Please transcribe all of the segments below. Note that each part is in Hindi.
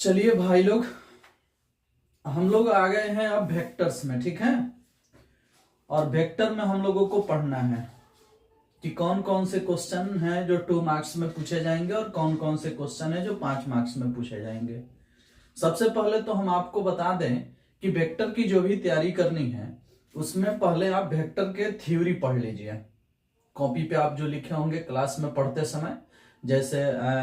चलिए भाई लोग, हम लोग आ गए हैं अब वेक्टर्स में। ठीक है, और वेक्टर में हम लोगों को पढ़ना है कि कौन कौन से क्वेश्चन हैं जो 2 मार्क्स में पूछे जाएंगे और कौन कौन से क्वेश्चन हैं जो 5 मार्क्स में पूछे जाएंगे। सबसे पहले तो हम आपको बता दें कि वेक्टर की जो भी तैयारी करनी है उसमें पहले आप वेक्टर के थ्योरी पढ़ लीजिए। कॉपी पे आप जो लिखे होंगे क्लास में पढ़ते समय, जैसे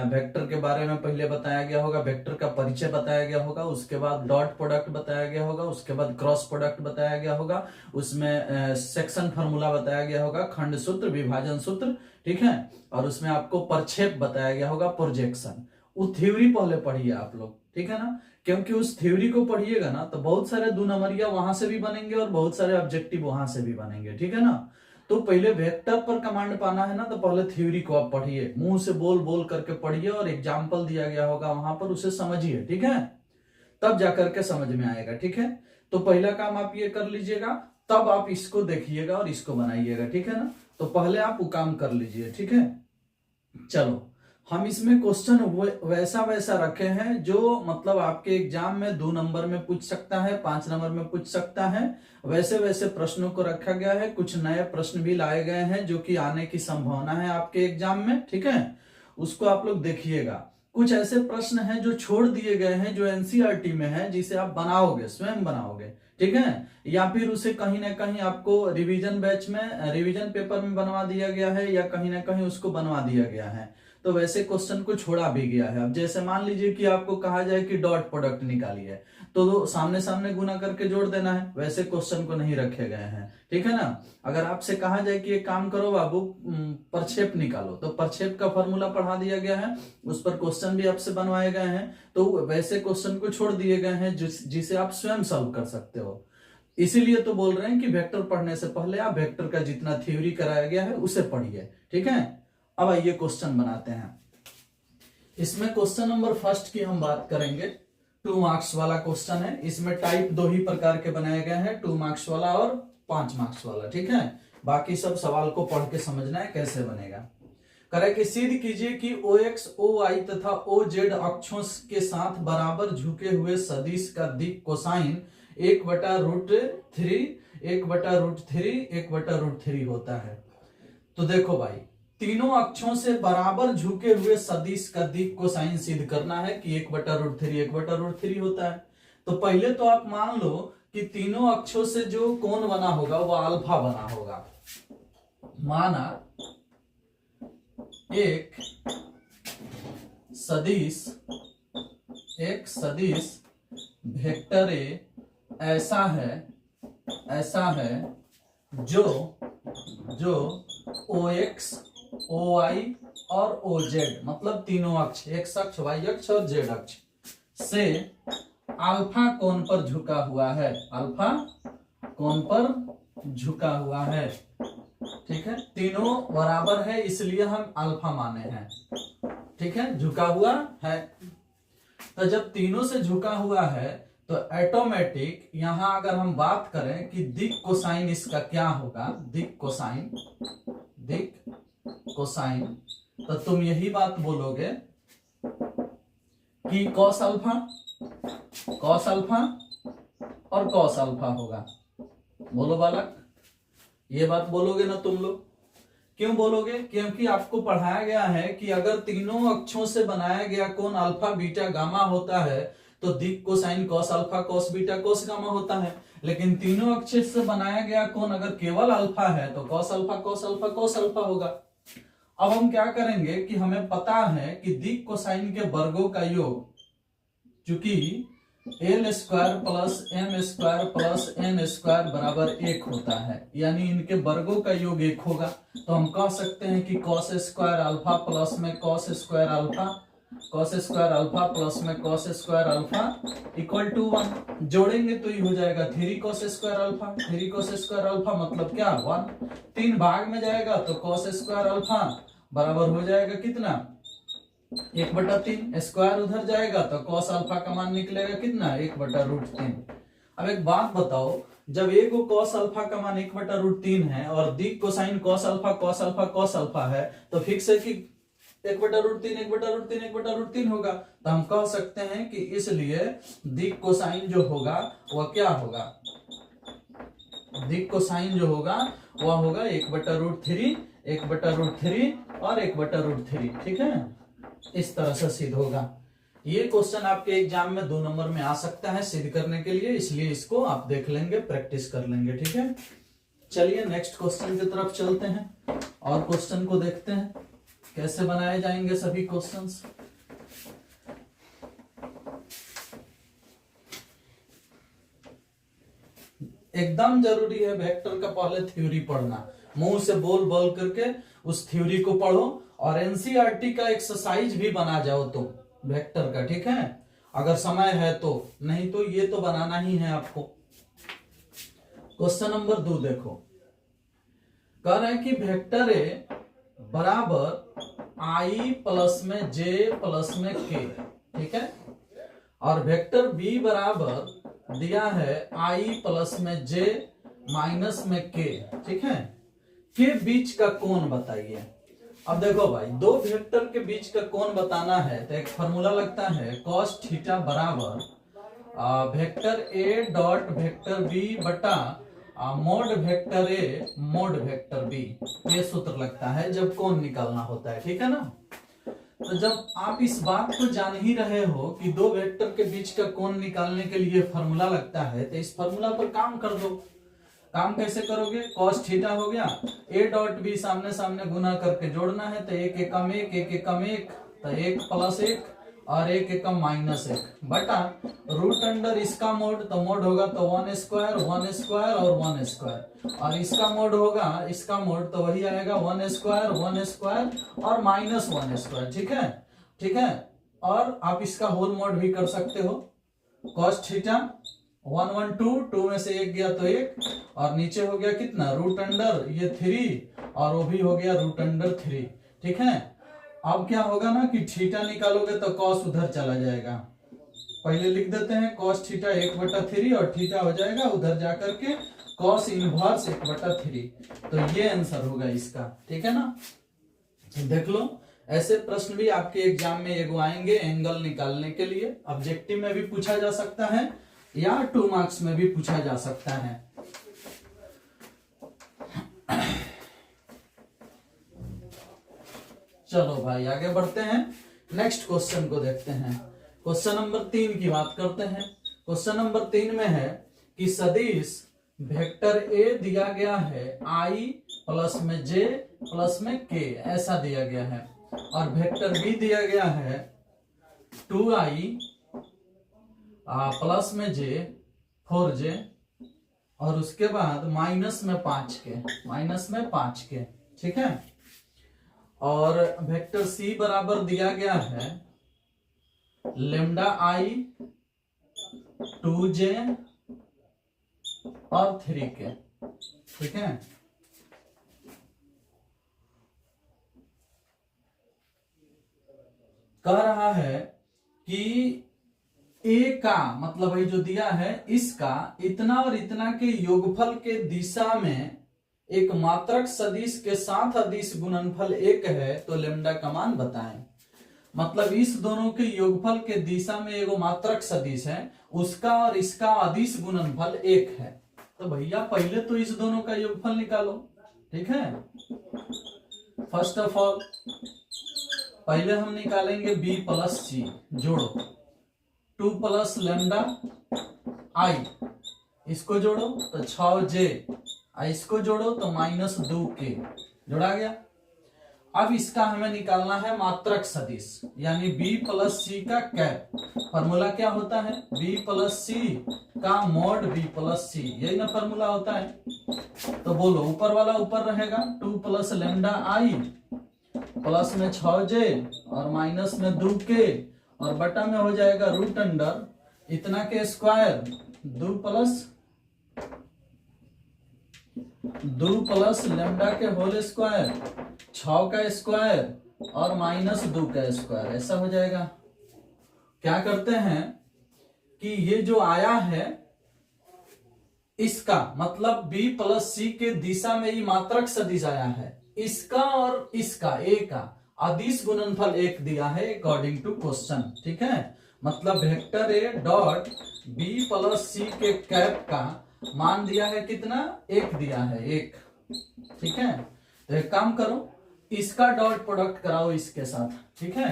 वेक्टर के बारे में पहले बताया गया होगा, वेक्टर का परिचय बताया गया होगा, उसके बाद डॉट प्रोडक्ट बताया गया होगा, उसके बाद क्रॉस प्रोडक्ट बताया गया होगा, उसमें सेक्शन फार्मूला बताया गया होगा, खंड सूत्र, विभाजन सूत्र, ठीक है, और उसमें आपको प्रक्षेप बताया गया होगा, प्रोजेक्शन। वो थ्योरी पहले पढ़िए आप लोग, ठीक है ना, क्योंकि उस थ्योरी को पढ़िएगा ना तो बहुत सारे 2 नंबरिया वहां से भी बनेंगे और बहुत सारे ऑब्जेक्टिव वहां से भी बनेंगे। ठीक है ना, तो पहले वेक्टर पर कमांड पाना है ना, तो पहले थ्योरी को आप पढ़िए, मुंह से बोल बोल करके पढ़िए और एग्जाम्पल दिया गया होगा वहां पर उसे समझिए। ठीक है, तब जाकर के समझ में आएगा। ठीक है, तो पहला काम आप ये कर लीजिएगा, तब आप इसको देखिएगा और इसको बनाइएगा। ठीक है ना, तो पहले आप वो काम कर लीजिए। ठीक है, चलो हम इसमें क्वेश्चन वैसा वैसा रखे हैं जो मतलब आपके एग्जाम में 2 नंबर में पूछ सकता है, 5 नंबर में पूछ सकता है, वैसे वैसे प्रश्नों को रखा गया है। कुछ नए प्रश्न भी लाए गए हैं जो कि आने की संभावना है आपके एग्जाम में। ठीक है, उसको आप लोग देखिएगा। कुछ ऐसे प्रश्न हैं जो छोड़ दिए गए हैं जो एनसीईआरटी में है, जिसे आप बनाओगे, स्वयं बनाओगे। ठीक है, या फिर उसे कहीं ना कहीं आपको रिवीजन बैच में, रिवीजन पेपर में बनवा दिया गया है, या कहीं ना कहीं उसको बनवा दिया गया है। तो वैसे क्वेश्चन को छोड़ा भी गया है। अब जैसे मान लीजिए कि आपको कहा जाए कि डॉट प्रोडक्ट निकालिए, तो सामने सामने गुना करके जोड़ देना है, वैसे क्वेश्चन को नहीं रखे गए हैं। ठीक है ना, अगर आपसे कहा जाए कि एक काम करो बाबू, प्रक्षेप निकालो, तो प्रक्षेप का फॉर्मूला पढ़ा दिया गया है, उस पर क्वेश्चन भी आपसे बनवाए गए हैं। तो वैसे क्वेश्चन को छोड़ दिए गए हैं जिसे आप स्वयं सॉल्व कर सकते हो। इसीलिए तो बोल रहे हैं कि वेक्टर पढ़ने से पहले आप वेक्टर का जितना थ्योरी कराया गया है उसे पढ़िए। ठीक है, अब आइए क्वेश्चन बनाते हैं। इसमें क्वेश्चन नंबर फर्स्ट की हम बात करेंगे। 2 मार्क्स वाला क्वेश्चन है। इसमें टाइप 2 ही प्रकार के बनाए गए हैं, 2 मार्क्स वाला और 5 मार्क्स वाला। ठीक है, बाकी सब सवाल को पढ़ के समझना है कैसे बनेगा। करे कि सिद्ध कीजिए कि OX, OY तथा OZ अक्षों के साथ बराबर झुके हुए सदिश का दिक् कोसाइन 1/√3 1/√3 1/√3 होता है। तो देखो भाई, तीनों अक्षों से बराबर झुके हुए सदिश का दिक् कोसाइन सिद्ध करना है कि 1/√3 1/√3 होता है। तो पहले तो आप मान लो कि तीनों अक्षों से जो कोण बना होगा वो अल्फा बना होगा। माना एक सदिश वेक्टर ए ऐसा है जो OX, OY और OZ मतलब तीनों अक्ष, X अक्ष, Y अक्ष और Z अक्ष से अल्फा कोण पर झुका हुआ है, अल्फा कोण पर झुका हुआ है। ठीक है, तीनों बराबर है इसलिए हम अल्फा माने हैं। ठीक है, झुका हुआ है। तो जब तीनों से झुका हुआ है तो ऑटोमेटिक यहां अगर हम बात करें कि दिक् कोसाइन इसका क्या होगा, दिक् कोसाइन, तो तुम यही बात बोलोगे कि कॉस अल्फा और कॉस अल्फा होगा। बोलो बालक, ये बात बोलोगे ना तुम लोग? क्यों बोलोगे? क्योंकि आपको पढ़ाया गया है कि अगर तीनों अक्षों से बनाया गया कोण अल्फा बीटा गामा होता है तो दिक् cosine cos alpha cos beta cos gamma होता है। लेकिन तीनों अक्ष से बनाया गया कोण अगर केवल अल्फा है तो cos alpha cos alpha cos alpha होगा। अब हम क्या करेंगे कि हमें पता है कि दिक् कोसाइन के वर्गों का योग, चूंकि L² + M² + N² बराबर 1 होता है, यानी इनके वर्गों का योग 1 होगा। तो हम कह सकते हैं कि cos² अल्फा प्लस में cos² alpha, cos² alpha plus में cos² अल्फा इक्वल टू 1। जोड़ेंगे तो ये हो जाएगा 3 cos² अल्फा, 3 cos² अल्फा मतलब क्या, 1। 3 भाग में जाएगा तो cos² अल्फा बराबर हो जाएगा कितना, 1/3। स्क्वायर उधर जाएगा तो cos अल्फा का मान निकलेगा कितना, 1/√3। अब एक बात बताओ, जब एक cos अल्फा का मान 1/√3 है और दिक् कोसाइन cos अल्फा है, तो फिक्स है कि 1/√3 1/√3 1/√3 होगा। तो हम कह सकते हैं कि इसलिए दिक कोसाइन जो होगा वह क्या होगा, दिक कोसाइन जो होगा वह होगा 1/√3 1/√3 और 1/√3। ठीक है, इस तरह से सिद्ध होगा। ये क्वेश्चन आपके एग्जाम में 2 नंबर में आ सकता है सिद्ध करने के लिए, इसलिए इसको आप देख लेंगे, प्रैक्टिस कर लेंगे। ठीक है, चलिए नेक्स्ट क्वेश्चन की तरफ चलते हैं और क्वेश्चन को देखते हैं कैसे बनाए जाएंगे सभी क्वेश्चंस। एकदम जरूरी है वेक्टर का पहले थ्योरी पढ़ना, मुंह से बोल बोल करके उस थ्योरी को पढ़ो और एनसीईआरटी का एक्सरसाइज भी बना जाओ तो वेक्टर का। ठीक है, अगर समय है तो, नहीं तो ये तो बनाना ही है आपको। क्वेश्चन नंबर 2 देखो, कह रहे हैं कि वेक्टर ए बराबर आई प्लस में जे प्लस में के। ठीक है, और वेक्टर बी बराबर दिया है आई प्लस में जे माइनस में के। ठीक है, के बीच का कोण बताइए। अब देखो भाई, दो वेक्टर के बीच का कोण बताना है तो एक फॉर्मूला लगता है cos थीटा बराबर vector a dot vector b बटा mod vector a mod vector b. ये सूत्र लगता है जब कोण निकालना होता है। ठीक है ना, तो जब आप इस बात को जान ही रहे हो कि दो वेक्टर के बीच का कोण निकालने के लिए फॉर्मूला लगता है, तो इस फॉर्मूला पर काम कर दो। काम कैसे करोगे, cos थीटा हो गया, a डॉट बी सामने सामने गुना करके जोड़ना है, तो एक एकम एक एक एकम एक, तो 1 प्लस 1 और 1 एकम माइनस 1 बटा रूट अंडर इसका मोड, तो मोड होगा तो 1 स्क्वायर और 1 स्क्वायर, और इसका मोड होगा, इसका मोड तो वही आएगा 1 स्क्वायर और माइनस 1 स्क्वायर। ठीक है, ठीक है, और आप इसका होल मोड भी कर सकते हो। cos थीटा 1 1 2 2 में से 1 गया तो 1, और नीचे हो गया कितना रूट अंडर ये 3, और वो भी हो गया रूट अंडर 3। ठीक है, अब क्या होगा ना कि थीटा निकालोगे तो cos उधर चला जाएगा, पहले लिख देते हैं cos थीटा 1/3 और थीटा हो जाएगा उधर जाकर के cos इनवर्स 1/3। तो ये आंसर होगा इसका। ठीक है ना, देख लो, ऐसे प्रश्न भी आपके एग्जाम में एगो आएंगे एंगल निकालने के लिए, ऑब्जेक्टिव में भी पूछा जा सकता है या 2 मार्क्स में भी पूछा जा सकता है। चलो भाई आगे बढ़ते हैं, नेक्स्ट क्वेश्चन को देखते हैं। क्वेश्चन नंबर 3 की बात करते हैं। क्वेश्चन नंबर 3 में है कि सदिश वेक्टर ए दिया गया है आई प्लस में जे प्लस में के, ऐसा दिया गया है, और वेक्टर बी दिया गया है 2i प्लस में जे 4j, और उसके बाद माइनस में 5 के। ठीक है, और वेक्टर सी बराबर दिया गया है लेमडा आई 2j और 3k। ठीक है, कह रहा है कि ए का मतलब है जो दिया है इसका इतना और इतना के योगफल के दिशा में एक मात्रक सदिश के साथ अदिश गुणनफल 1 है, तो लेमडा का मान बताएं। मतलब इस दोनों के योगफल के दिशा में एगो मात्रक सदिश है, उसका और इसका अदिश गुणनफल 1 है। तो भैया पहले तो इस दोनों का योगफल निकालो। ठीक है, फर्स्ट ऑफ ऑल पहले हम निकालेंगे b प्लस सी, जोड़ो 2 प्लस लेमडा आई, इसको जोड़ो तो 6j, इसको जोड़ो तो माइनस 2k, जोड़ा गया। अब इसका हमें निकालना है मात्रक सदिश, यानी b प्लस सी का कैप। फॉर्मूला क्या होता है, b प्लस सी का मोड b प्लस सी, यही ना फॉर्मूला होता है। तो बोलो, ऊपर वाला ऊपर रहेगा 2 प्लस लेमडा आई प्लस में 6j और माइनस में 2k, और बटा में हो जाएगा रूट अंडर इतना के स्क्वायर 2 प्लस लेमडा के होल स्क्वायर 6 का स्क्वायर और माइनस 2 का स्क्वायर, ऐसा हो जाएगा। क्या करते हैं कि ये जो आया है इसका मतलब b प्लस सी के दिशा में ये मात्रक सदिश आया है, इसका और इसका ए का अदिश गुणनफल 1 दिया है अकॉर्डिंग टू क्वेश्चन, ठीक है। मतलब vector a dot b plus c के कैप का मान दिया है कितना, 1 दिया है 1, ठीक है। तो एक काम करो, इसका डॉट प्रोडक्ट कराओ इसके साथ, ठीक है।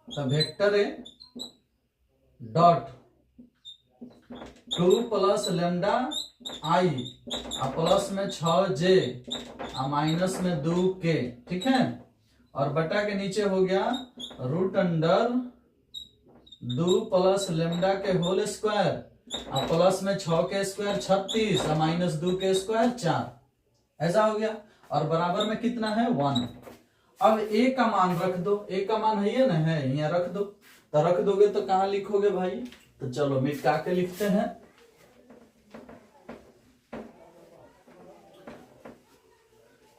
तो vector a dot 2 plus lambda I plus में 6j माइनस में 2k, ठीक है। और बटा के नीचे हो गया रूट अंडर 2 प्लस लेमडा के होल स्क्वायर प्लस में 6 के स्क्वायर 36 माइनस 2 के स्क्वायर 4, ऐसा हो गया। और बराबर में कितना है 1। अब ए का मान रख दो, ए का मान है ना, है यहाँ रख दो। तो रख दोगे तो कहां लिखोगे भाई, तो चलो मिटा के लिखते हैं।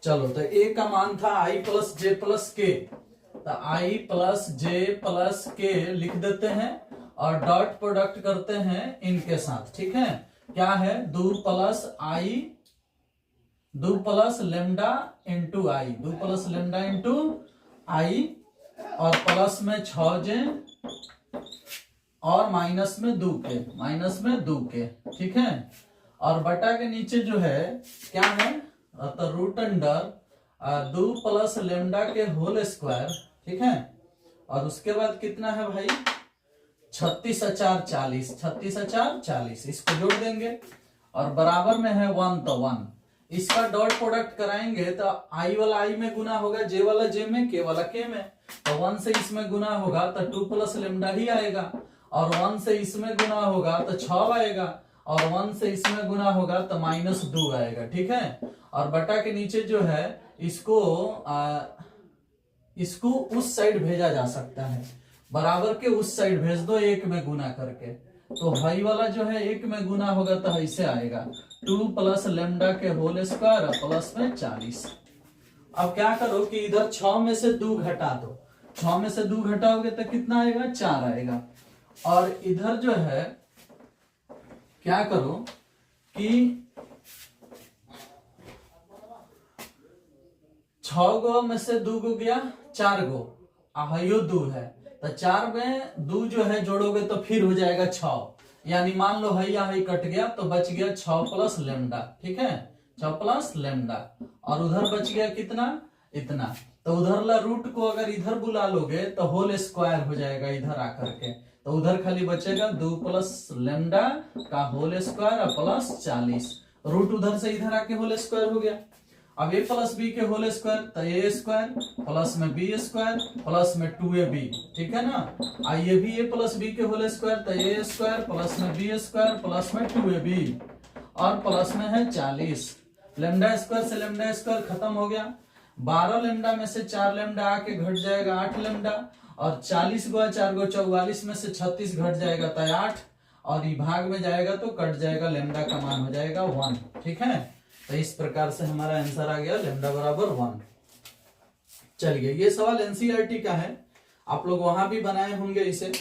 चलो तो ए का मान था आई प्लस जे प्लस के, तो आई प्लस जे प्लस के लिख देते हैं और डॉट प्रोडक्ट करते हैं इनके साथ, ठीक है। क्या है 2 प्लस लेमडा इंटू आई, 2 प्लस लेमडा इंटू आई और प्लस में 6j और माइनस में 2k, ठीक है। और बटा के नीचे जो है क्या है, तो रूट अंडर 2 प्लस लेमडा के होल स्क्वायर, ठीक है। और उसके बाद कितना है भाई 36 और 4 40, 36 और 4 40, इसको जोड़ देंगे और बराबर में है 1, तो 1। इसका डॉट प्रोडक्ट कराएंगे तो आई वाला आई में गुना होगा, जे वाला जे में, के वाला के में। तो 1 से इसमें गुना होगा तो 2 प्लस लेमडा ही आएगा, और 1 से इसमें गुना होगा तो 6 आएगा, और 1 से इसमें गुना होगा तो माइनस 2 आएगा, ठीक है। और बटा के नीचे जो है इसको उस साइड भेजा जा सकता है, बराबर के उस साइड भेज दो 1 में गुना करके। तो हाई वाला जो है 1 में गुना होगा तो ऐसे आएगा 2 प्लस लेमडा के होल स्क्वायर प्लस में 40। अब क्या करो कि इधर 6 में से 2 घटा दो, 6 में से 2 घटाओगे तो कितना आएगा 4 आएगा। और इधर जो है क्या करो कि 6 गो में से 2 गो गया 4 गो, आयो 2 है तो 4 में 2 जो है जोड़ोगे तो फिर हो जाएगा 6, यानी मान लो हैया है कट गया तो बच गया 6 प्लस लेमडा, ठीक है, 6 प्लस लेमडा। और उधर बच गया कितना, इतना। तो उधर ला रूट को अगर इधर बुला लोगे तो होल स्क्वायर हो जाएगा इधर आकर के, तो उधर खाली बचेगा 2 प्लस लेमडा का होल स्क्वायर प्लस 40। रूट उधर से इधर आके होल स्क्वायर हो गया। अब a प्लस बी के होल स्क्वायर तो ए स्क्वायर प्लस में बी स्क्वायर प्लस में 2ab, ठीक है ना। आइए भी a प्लस बी के होल स्क्वायर तो ए स्क्वायर प्लस में बी स्क्वायर प्लस में 2ab और प्लस में है 40। लेमडा स्क्वायर से लेमडा स्क्वायर खत्म हो गया, 12 लेमडा में से 4 लेमडा आके घट जाएगा 8 लेमडा, और 40 गुआ 4 गो 44 में से 36 घट जाएगा तो 8, और ये भाग में जाएगा तो कट जाएगा, लेमडा का मान हो जाएगा 1, ठीक है। तो इस प्रकार से हमारा आंसर आ गया लेमडा बराबर 1। चलिए ये सवाल एनसीईआरटी का है, आप लोग वहां भी बनाए होंगे इसे,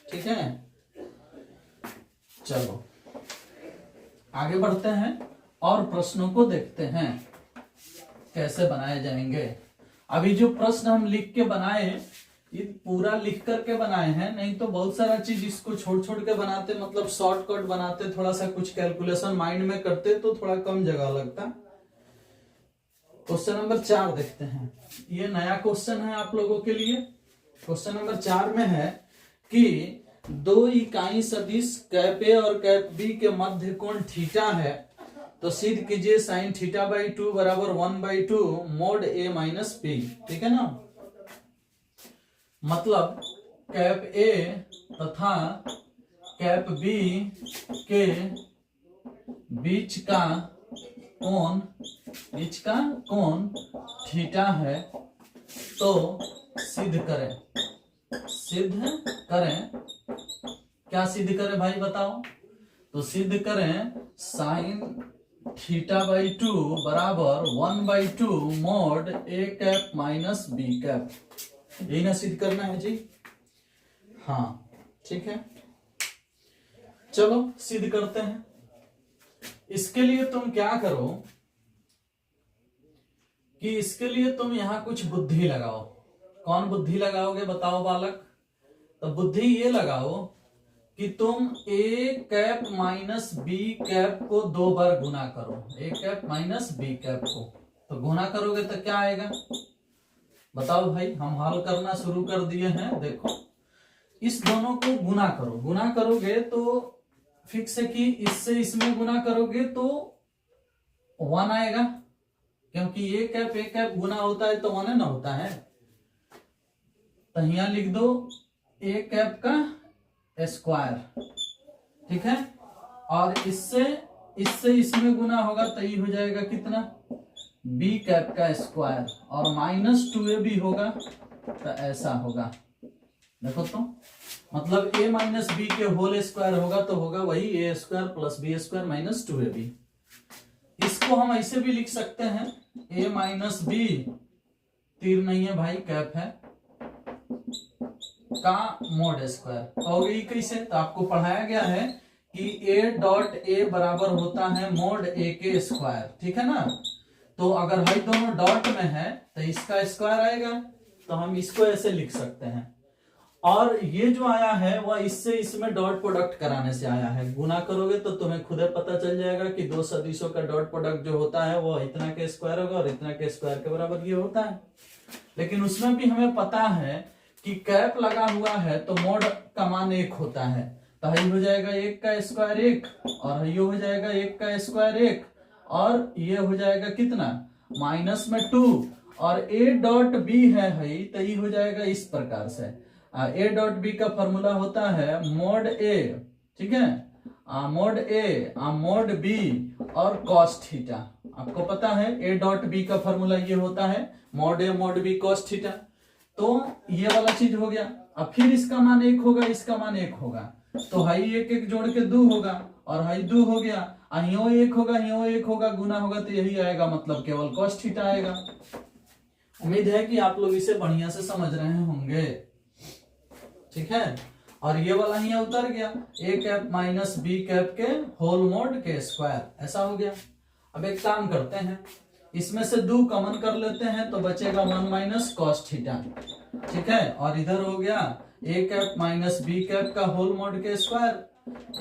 ठीक है। चलो आगे बढ़ते हैं और प्रश्नों को देखते हैं कैसे बनाए जाएंगे। अभी जो प्रश्न हम लिख के बनाए ये पूरा लिख करके बनाए हैं, नहीं तो बहुत सारा चीज इसको छोड़ छोड़ के बनाते, मतलब शॉर्टकट बनाते, थोड़ा सा कुछ कैलकुलेशन माइंड में करते तो थोड़ा कम जगह लगता। क्वेश्चन नंबर 4 देखते हैं, ये नया क्वेश्चन है आप लोगों के लिए। क्वेश्चन नंबर 4 में है कि 2 इकाई सदिश कैप ए और कैप बी के मध्य कोण थीटा है, तो सिद्ध कीजिए साइन थीटा बाई 2 बराबर 1/2 मोड ए माइनस बी, ठीक है ना। मतलब कैप ए तथा कैप बी के बीच का कोण थीटा है, तो सिद्ध करें। क्या सिद्ध करें भाई बताओ, तो सिद्ध करें साइन थीटा बाई 2 बराबर 1/2 mode A cap minus b cap, यही ना सिद्ध करना है जी। हाँ ठीक है, चलो सिद्ध करते हैं। इसके लिए तुम क्या करो कि इसके लिए तुम यहां कुछ बुद्धि लगाओ। कौन बुद्धि लगाओगे बताओ बालक? तो बुद्धि ये लगाओ कि तुम a cap minus b cap को 2 बार गुना करो, a cap minus b cap को। तो गुना करोगे तो क्या आएगा बताओ भाई? हम हल करना शुरू कर दिए हैं। देखो इस दोनों को गुना करो, गुना करोगे तो फिक्स है कि इससे इसमें गुना करोगे तो 1 आएगा, क्योंकि a कैप गुना होता है तो 1 है ना होता है। तो यहां लिख दो a कैप का स्क्वायर, ठीक है। और इससे इसमें गुना होगा तो ये हो जाएगा कितना, b कैप का स्क्वायर, और -2ab होगा तो ऐसा होगा। देखो तो मतलब a माइनस बी के होल स्क्वायर होगा तो होगा वही a square plus b square minus 2ab। इसको हम ऐसे भी लिख सकते हैं a माइनस बी, तीर नहीं है भाई कैप है, का मोड स्क्वायर हो गई। कैसे? तो आपको पढ़ाया गया है कि a डॉट ए बराबर होता है मोड a के स्क्वायर, ठीक है ना। तो अगर भाई दोनों डॉट में है तो इसका स्क्वायर आएगा, तो हम इसको ऐसे लिख सकते हैं। और ये जो आया है वह इससे इसमें डॉट प्रोडक्ट कराने से आया है। गुना करोगे तो तुम्हें खुद पता चल जाएगा कि दो सदिशों का डॉट प्रोडक्ट जो होता है वो इतना के स्क्वायर होगा और इतना के स्क्वायर के बराबर ये होता है। लेकिन उसमें भी हमें पता है कि कैप लगा हुआ है तो मोड का मान 1 होता है, तो ये हो जाएगा 1 का स्क्वायर 1, और ये हो जाएगा 1 का स्क्वायर 1, और ये हो जाएगा कितना माइनस में 2, और a डॉट बी है तो ये हो जाएगा इस प्रकार से। a डॉट बी का फॉर्मूला होता है मोड a, ठीक है, मोड a मोड b और cos थीटा। आपको पता है a डॉट बी का फॉर्मूला ये होता है mode a mode b cos theta. तो ये वाला चीज हो गया। अब फिर इसका मान 1 होगा, इसका मान 1 होगा, तो हाई 1 1 जोड़ के 2 होगा, और हाई 2 हो गया, यो 1 होगा, यो 1 होगा, गुना होगा तो यही आएगा, मतलब केवल cos थीटा आएगा। उम्मीद है कि आप लोग इसे बढ़िया से समझ रहे होंगे, ठीक है। और ये वाला यहाँ उतर गया a cap minus b cap के होल मोड के स्क्वायर, ऐसा हो गया। अब एक काम करते हैं, इसमें से 2 कॉमन कर लेते हैं तो बचेगा 1 माइनस कॉस थीटा, ठीक है। और इधर हो गया a cap minus b cap का होल मोड के square,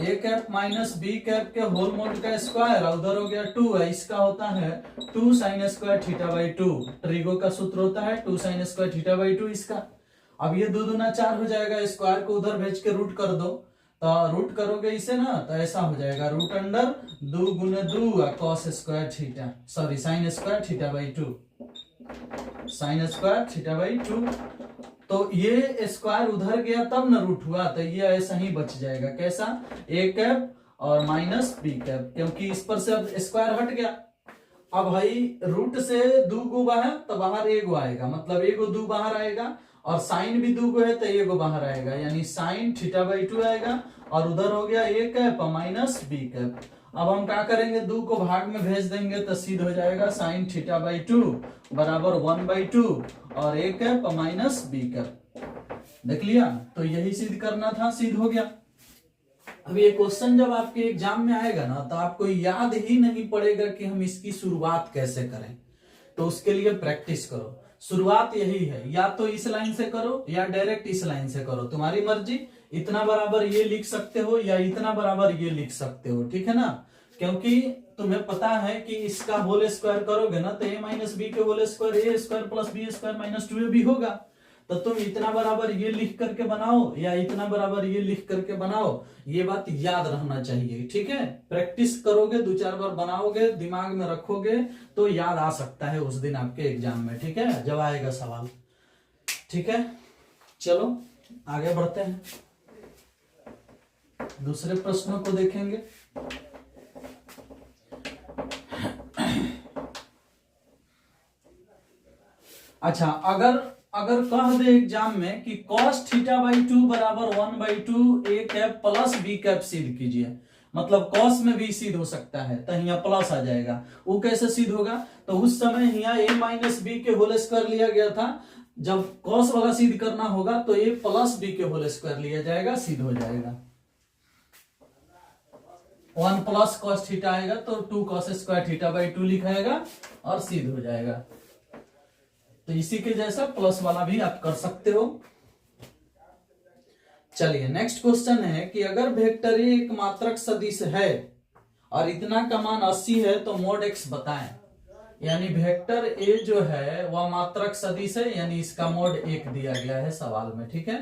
a cap minus b cap के होल मोड का स्क्वायर, और उधर हो गया 2 है, इसका होता है 2 sine square theta by 2। Trigo का सूत्र होता है 2 साइन स्क्वायर थीटा बाई 2 इसका। अब ये 2 दूना 4 हो जाएगा, स्क्वायर को उधर भेज के रूट कर दो, तो रूट करोगे इसे ना तो ऐसा हो जाएगा रूट अंडर 2 गुने 2 cos square theta, sorry sine square theta by 2, sine square theta by 2। तो ये स्क्वायर उधर गया तब ना रूट हुआ, तो ये ऐसा ही बच जाएगा। कैसा? a कैप और माइनस बी कैप, क्योंकि इस पर से अब स्क्वायर हट गया। अब भाई रूट से 2 गो बाहर तो बाहर 1 गो आएगा, मतलब 1 गो 2 बाहर आएगा, और साइन भी 2 गो है तो 1 गो बाहर आएगा, यानी साइन थीटा बाई 2 आएगा। और उधर हो गया a cap minus b cap. अब हम क्या करेंगे, 2 को भाग में भेज देंगे तो सीध हो जाएगा साइन थीटा बाई 2 बराबर 1/2 और a cap minus b cap. देख लिया? तो यही सिद्ध करना था, सिद्ध हो गया। अब ये क्वेश्चन जब आपके एग्जाम में आएगा ना तो आपको याद ही नहीं पड़ेगा कि हम इसकी शुरुआत कैसे करें, तो उसके लिए प्रैक्टिस करो। शुरुआत यही है, या तो इस लाइन से करो या डायरेक्ट इस लाइन से करो, तुम्हारी मर्जी। इतना बराबर ये लिख सकते हो या इतना बराबर ये लिख सकते हो, ठीक है ना। क्योंकि तुम्हें पता है कि इसका होल स्क्वायर करोगे ना तो a माइनस बी के whole square a square plus b square minus 2ab होगा। तो तुम इतना बराबर ये लिख करके बनाओ या इतना बराबर ये लिख करके बनाओ, ये बात याद रहना चाहिए, ठीक है। प्रैक्टिस करोगे, 2-4 बार बनाओगे, दिमाग में रखोगे तो याद आ सकता है उस दिन आपके एग्जाम में, ठीक है, जब आएगा सवाल, ठीक है। चलो आगे बढ़ते हैं, दूसरे प्रश्नों को देखेंगे। अच्छा, अगर कह दे एग्जाम में कि cos थीटा बाई 2 बराबर 1/2 a cap plus b cap सिद्ध कीजिए, मतलब cos में भी सिद्ध हो सकता है, तो यहाँ प्लस आ जाएगा। वो कैसे सिद्ध होगा? तो उस समय यहाँ a माइनस बी के होल स्क्वायर लिया गया था, जब cos वाला सिद्ध करना होगा तो a प्लस बी के होल स्क्वायर लिया जाएगा, सिद्ध हो जाएगा। 1 प्लस cos थीटा आएगा तो 2 cos स्क्वायर थीटा बाई 2 लिखाएगा और सिद्ध हो जाएगा। तो इसी के जैसा प्लस वाला भी आप कर सकते हो। चलिए नेक्स्ट क्वेश्चन है कि अगर वेक्टर ए एक मात्रक सदिश है और इतना का मान 80 है तो मोड एक्स बताएं। यानी वेक्टर ए जो है वह मात्रक सदिश है, यानी इसका मोड 1 दिया गया है सवाल में। ठीक है,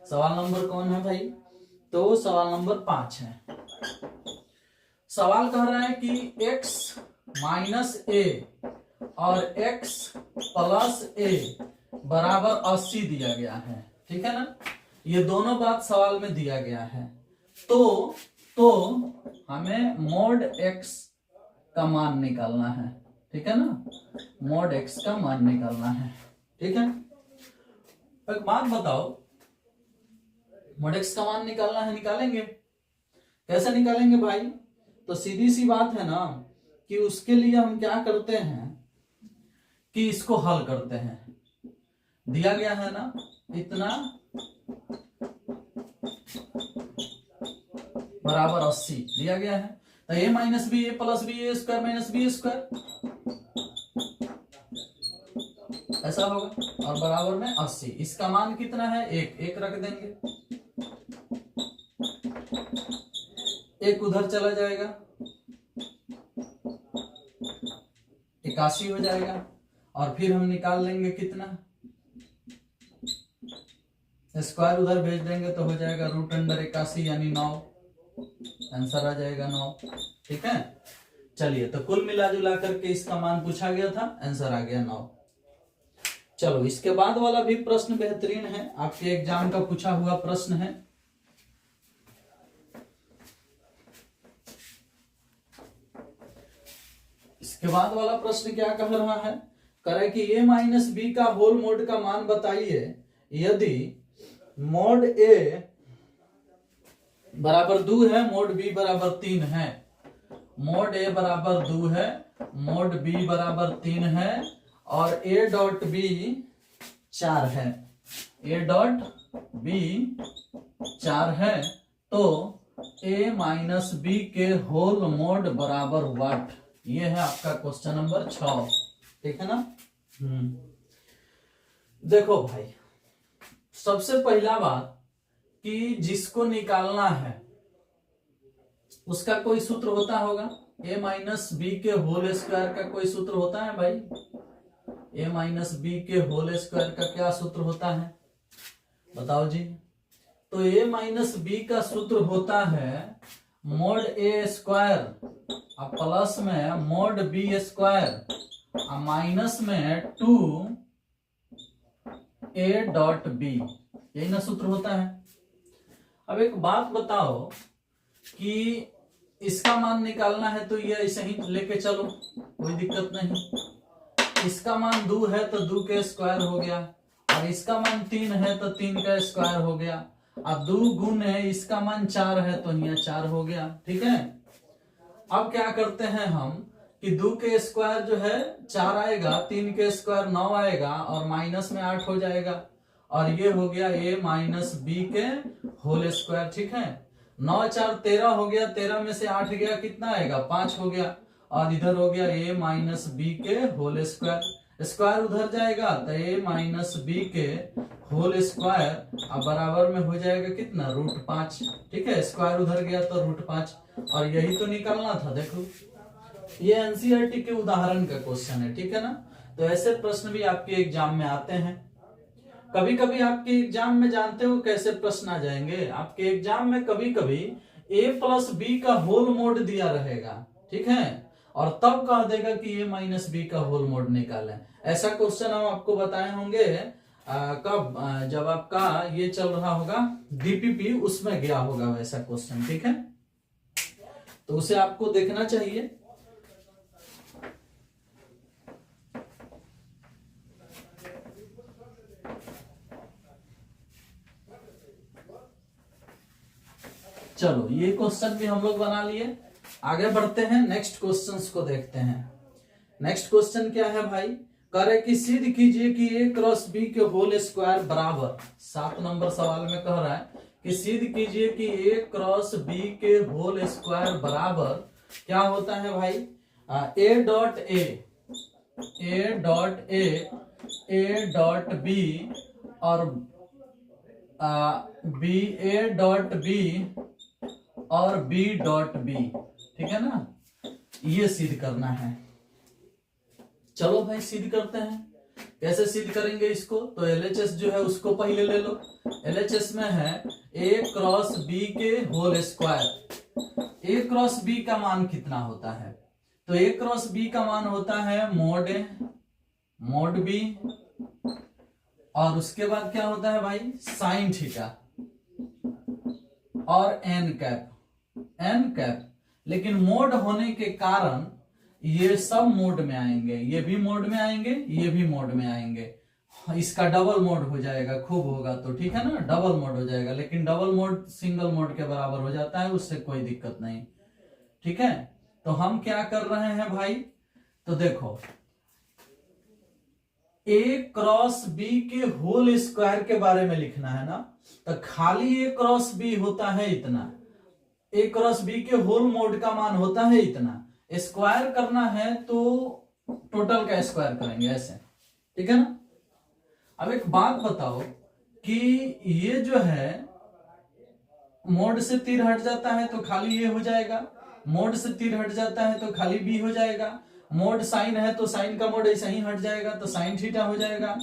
सवाल नंबर कौन है भाई? तो सवाल नंबर 5 है। सवाल कह रहा है कि x माइनस ए और x प्लस ए बराबर 80 दिया गया है। ठीक है ना, ये दोनों बात सवाल में दिया गया है। तो हमें मोड x का मान निकालना है। ठीक है ना, मोड x का मान निकालना है। ठीक है, एक बात बताओ, मोड x का मान निकालना है, निकालेंगे? कैसे निकालेंगे भाई? तो सीधी सी बात है ना कि उसके लिए हम क्या करते हैं कि इसको हल करते हैं। दिया गया है ना इतना बराबर 80 दिया गया है, तो a minus b a plus b a square minus b square ऐसा होगा, और बराबर में 80। इसका मान कितना है? 1 रख देंगे, 1 उधर चला जाएगा, 81 हो जाएगा। और फिर हम निकाल लेंगे कितना, स्क्वायर उधर भेज देंगे तो हो जाएगा √81 यानी 9। आंसर आ जाएगा 9। ठीक है, चलिए तो कुल मिला जुला करके इसका मान पूछा गया था, आंसर आ गया 9। चलो इसके बाद वाला भी प्रश्न बेहतरीन है, आपके एग्जाम का पूछा हुआ प्रश्न है। इसके बाद वाला प्रश्न क्या कह रहा है? कह रहा है कि a माइनस बी का होल मोड का मान बताइए यदि मोड a बराबर 2 है, मोड b बराबर 3 है। मोड a बराबर 2 है, मोड b बराबर 3 है और a डॉट b 4 है। a डॉट b 4 है तो a माइनस बी के होल मोड बराबर व्हाट? ये है आपका क्वेश्चन नंबर 6। ठीक है ना। देखो भाई, सबसे पहला बात कि जिसको निकालना है उसका कोई सूत्र होता होगा। a माइनस बी के होल स्क्वायर का कोई सूत्र होता है भाई? a माइनस बी के होल स्क्वायर का क्या सूत्र होता है बताओ जी? तो a माइनस बी का सूत्र होता है मोड a स्क्वायर और प्लस में मोड b स्क्वायर और माइनस में 2a डॉट b, यही ना सूत्र होता है। अब एक बात बताओ कि इसका मान निकालना है तो ये ऐसे ही लेके चलो, कोई दिक्कत नहीं। इसका मान 2 है तो 2 के स्क्वायर हो गया, और इसका मान 3 है तो 3 का स्क्वायर हो गया, अब 2 गुण है इसका मान 4 है तो यहाँ 4 हो गया। ठीक है, अब क्या करते हैं हम कि 2 के स्क्वायर जो है 4 आएगा, 3 के स्क्वायर 9 आएगा और माइनस में 8 हो जाएगा, और ये हो गया a माइनस बी के होल स्क्वायर। ठीक है, 9 4 13 हो गया, 13 में से 8 गया, कितना आएगा? 5 हो गया, और इधर हो गया a माइनस बी के होल स्क्वायर। स्क्वायर उधर जाएगा तो a माइनस बी के होल स्क्वायर अब बराबर में हो जाएगा कितना? √5। ठीक है, स्क्वायर उधर गया तो √5, और यही तो निकालना था। देखो ये एनसीईआरटी के उदाहरण का क्वेश्चन है। ठीक है ना, तो ऐसे प्रश्न भी आपके एग्जाम में आते हैं। कभी कभी आपके एग्जाम में जानते हो कैसे प्रश्न आ जाएंगे? आपके एग्जाम में कभी कभी a प्लस बी का होल मोड दिया रहेगा। ठीक है, और तब कह देगा कि a माइनस बी का होल मोड निकालें। ऐसा क्वेश्चन हम आपको बताए होंगे कब? जब आपका ये चल रहा होगा डीपीपी, उसमें गया होगा वैसा क्वेश्चन। ठीक है, तो उसे आपको देखना चाहिए। चलो ये क्वेश्चन भी हम लोग बना लिए, आगे बढ़ते हैं, नेक्स्ट क्वेश्चंस को देखते हैं। नेक्स्ट क्वेश्चन क्या है भाई? करे कि सिद्ध कीजिए कि a क्रॉस b के होल स्क्वायर बराबर, 7 नंबर सवाल में कह रहा है कि सिद्ध कीजिए कि a क्रॉस b के होल स्क्वायर बराबर क्या होता है भाई? a dot a a dot b और बी ए डॉट बी और बी डॉट बी, ठीक है ना, ये सिद्ध करना है। चलो भाई सिद्ध करते हैं। कैसे सिद्ध करेंगे इसको? तो एलएचएस जो है उसको पहले ले लो। एलएचएस में है ए क्रॉस बी के होल स्क्वायर। ए क्रॉस बी का मान कितना होता है? तो ए क्रॉस बी का मान होता है मोड ए मोड बी, और उसके बाद क्या होता है भाई? साइन थीटा और एन कैप। लेकिन मोड होने के कारण ये सब मोड में आएंगे, ये भी मोड में आएंगे, ये भी मोड में आएंगे। इसका डबल मोड हो जाएगा, खूब होगा तो, ठीक है ना, डबल मोड हो जाएगा। लेकिन डबल मोड सिंगल मोड के बराबर हो जाता है, उससे कोई दिक्कत नहीं, ठीक है। तो हम क्या कर रहे हैं भाई? तो देखो ए क्रॉस बी के होल स्क्वायर के बारे में लिखना है ना, तो खाली ए क्रॉस बी होता है इतना, ए क्रॉस बी के होल मोड का मान होता है इतना। स्क्वायर करना है तो टोटल का स्क्वायर करेंगे ऐसे, ठीक है ना। अब एक बात बताओ कि ये जो है मोड से तीर हट जाता है तो खाली ये हो जाएगा, मोड से तीर हट जाता है तो खाली बी हो जाएगा, मोड साइन है तो साइन का मोड ऐसा ही हट जाएगा तो साइन थीटा हो जाएगा,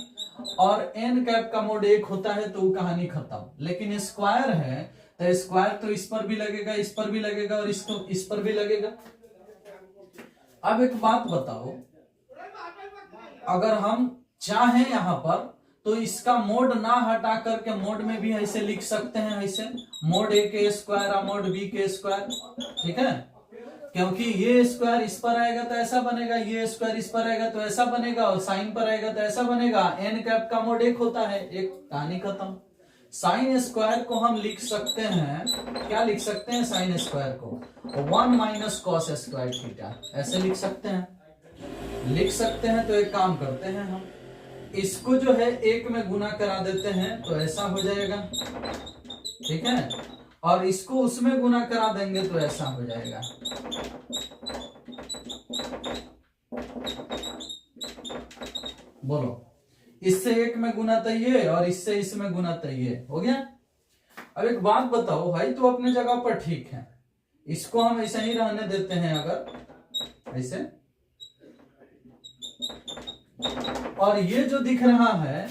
और एन कैप का मोड एक होता है तो वो कहानी खत्म। लेकिन स्क्वायर है तो स्क्वायर तो इस पर भी लगेगा, इस पर भी लगेगा, और इसको इस पर भी लगेगा। अब एक बात बताओ, अगर हम चाहें यहां पर तो इसका मोड ना हटा करके मोड में भी ऐसे लिख सकते हैं, ऐसे मोड ए के स्क्वायर और मोड बी के स्क्वायर, ठीक है। क्योंकि ये स्क्वायर इस पर आएगा तो ऐसा बनेगा, ये स्क्वायर इस पर आएगा तो ऐसा बनेगा, और साइन पर आएगा तो ऐसा बनेगा। एन कैप का मोड एक होता है, एक, कहानी खत्म। साइन स्क्वायर को हम लिख सकते हैं, क्या लिख सकते हैं? साइन स्क्वायर को 1 माइनस कॉस स्क्वायर थीटा, ऐसे लिख सकते हैं। तो एक काम करते हैं, हम इसको जो है एक में गुना करा देते हैं तो ऐसा हो जाएगा, ठीक है, और इसको उसमें गुना करा देंगे तो ऐसा हो जाएगा। बोलो, इससे एक में गुना तो ये, और इससे इसमें गुना तो ये हो गया। अब एक बात बताओ भाई, तो अपने जगह पर ठीक है, इसको हम ऐसे ही रहने देते हैं अगर ऐसे, और ये जो दिख रहा है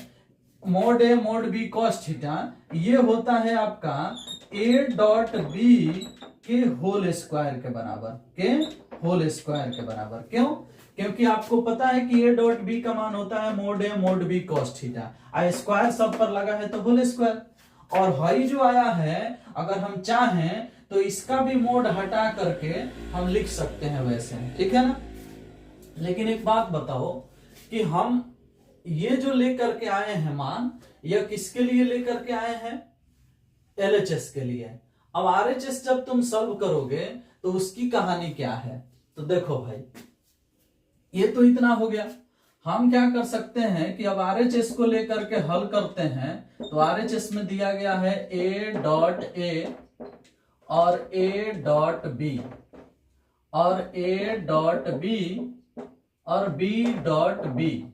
mod a mod b cos theta, ये होता है आपका ए डॉट बी के होल स्क्वायर के बराबर, क्यों? क्योंकि आपको पता है कि ए डॉट बी का मान होता है mod a mod b cos theta, square सब पर लगा है तो होल स्क्वायर। और हाई जो आया है, अगर हम चाहें तो इसका भी मोड हटा करके हम लिख सकते हैं वैसे, ठीक है ना। लेकिन एक बात बताओ कि हम ये जो लेकर के आए हैं मान, यह किसके लिए लेकर के आए हैं? एलएचएस के लिए। अब आरएचएस जब तुम सॉल्व करोगे तो उसकी कहानी क्या है? तो देखो भाई, ये तो इतना हो गया। हम क्या कर सकते हैं कि अब आरएचएस को लेकर के हल करते हैं। तो आरएचएस में दिया गया है ए डॉट ए और ए डॉट बी और ए डॉट बी और बी डॉट बी।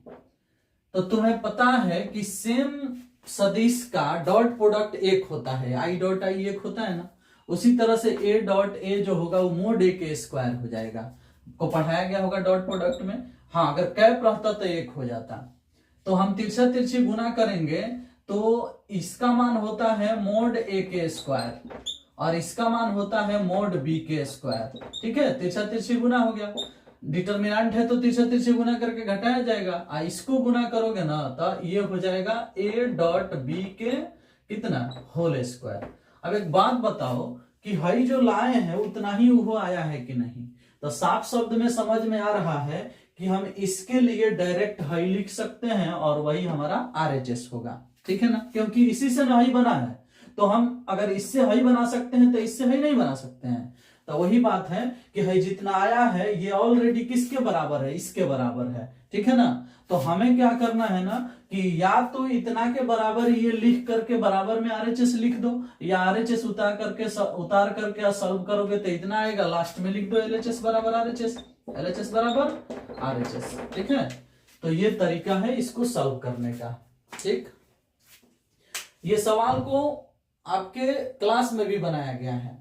तो तुम्हें पता है कि सेम सदिश का डॉट प्रोडक्ट एक होता है, आई डॉट आई एक होता है ना। उसी तरह से ए डॉट ए जो होगा वो मोड ए के स्क्वायर हो जाएगा, को पढ़ाया गया होगा डॉट प्रोडक्ट में। हाँ, अगर कैप रहता तो एक हो जाता। तो हम तिरछा तिरछी गुना करेंगे तो इसका मान होता है मोड ए के स्क्वायर और इसका मान होता है मोड बी के स्क्वायर, ठीक है। तिरछा तिरछी गुना हो गया, डिटर्मिनेंट है तो तिरछा तिरछी गुना करके घटाया जाएगा। इसको गुना करोगे ना तो ये हो जाएगा ए डॉट बी के कितना होल स्क्वायर। अब एक बात बताओ कि हई जो लाए हैं उतना ही वो आया है कि नहीं। तो साफ शब्द में समझ में आ रहा है कि हम इसके लिए डायरेक्ट हई लिख सकते हैं और वही हमारा आरएचएस होगा, ठीक है ना, क्योंकि इसी से हई बना है। तो हम अगर इससे हई बना सकते हैं तो इससे हई नहीं बना सकते हैं। तो वही बात है कि हई जितना आया है ये ऑलरेडी किसके बराबर है, इसके बराबर है, ठीक है ना। तो हमें क्या करना है ना कि या तो इतना के बराबर ये लिख करके बराबर में आरएचएस लिख दो, या आरएचएस उतार करके सॉल्व करोगे तो इतना आएगा, लास्ट में लिख दो एलएचएस बराबर आरएचएस, एलएचएस बराबर आरएचएस, ठीक है। तो ये तरीका है इसको सॉल्व करने का। ठीक, ये सवाल को आपके क्लास में भी बनाया गया है,